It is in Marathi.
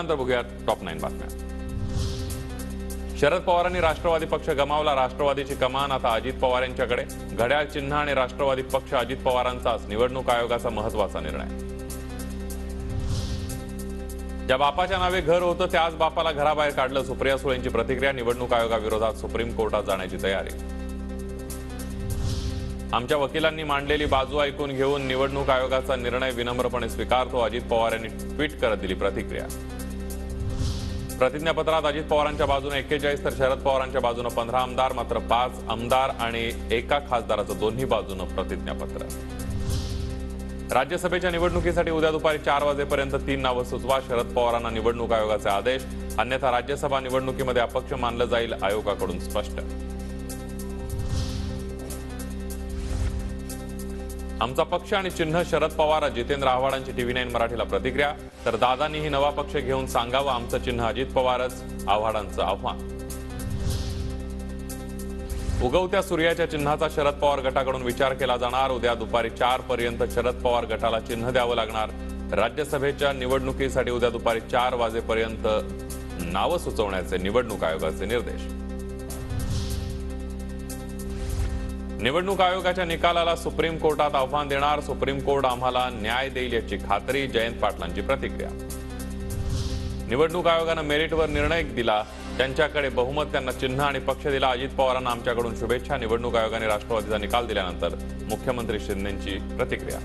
त्यानंतर बघूयात टॉप 9 बातम्या। शरद पवारांनी राष्ट्रवादी पक्ष गमावला, राष्ट्रवादीची कमान आता अजित पवार यांच्याकडे। घड्याळ चिन्ह आणि राष्ट्रवादी पक्ष अजित पवारांचाच, निवडणूक आयोगाचा महत्त्वाचा निर्णय। ज्या बापाच्या नावे घर होतं त्याच बापाला घराबाहेर काढलं, सुप्रिया सुळेंची प्रतिक्रिया। निवडणूक आयोगाविरोधात सुप्रीम कोर्टात जाण्याची तयारी। आमच्या वकिलांनी मांडलेली बाजू ऐकून घेऊन निवडणूक आयोगाचा निर्णय विनम्रपणे स्वीकारतो, अजित पवार यांनी ट्विट करत दिली प्रतिक्रिया। प्रतिज्ञापत्रात अजित पवारांच्या बाजूने 41 तर शरद पवारांच्या बाजूने 15 आमदार, मात्र 5 आमदार आणि एका खासदाराचं दोन्ही बाजूने प्रतिज्ञापत्र। राज्यसभेच्या निवडणुकीसाठी उद्या दुपारी 4 वाजेपर्यंत 3 नावं सुचवा, शरद पवारांना निवडणूक आयोगाचे आदेश। अन्यथा राज्यसभा निवडणुकीमध्ये अपक्ष मानलं जाईल, आयोगाकडून स्पष्ट। आमचा पक्ष आणि चिन्ह शरद पवार, जितेंद्र आव्हाडांची TV9 मराठीला प्रतिक्रिया। तर दादांनीही नवा पक्ष घेऊन सांगावं, आमचं चिन्ह अजित पवारच, आव्हाडांचं आव्हान। उगवत्या सूर्याच्या चिन्हाचा शरद पवार गटाकडून विचार केला जाणार, उद्या दुपारी 4 पर्यंत शरद पवार गटाला चिन्ह द्यावं लागणार। राज्यसभेच्या निवडणुकीसाठी उद्या दुपारी 4 वाजेपर्यंत नावं सुचवण्याचे निवडणूक आयोगाचे निर्देश। निवडणूक आयोगाच्या निकालाला सुप्रीम कोर्टात आव्हान देणार, सुप्रीम कोर्ट आम्हाला न्याय देईल याची खात्री, जयंत पाटलांची प्रतिक्रिया। निवडणूक आयोगानं मेरिटवर निर्णय दिला, त्यांच्याकडे बहुमत, त्यांना चिन्ह आणि पक्ष दिला। अजित पवारांना आमच्याकडून शुभेच्छा। निवडणूक आयोगाने राष्ट्रवादीचा निकाल दिल्यानंतर मुख्यमंत्री शिंदेंची प्रतिक्रिया।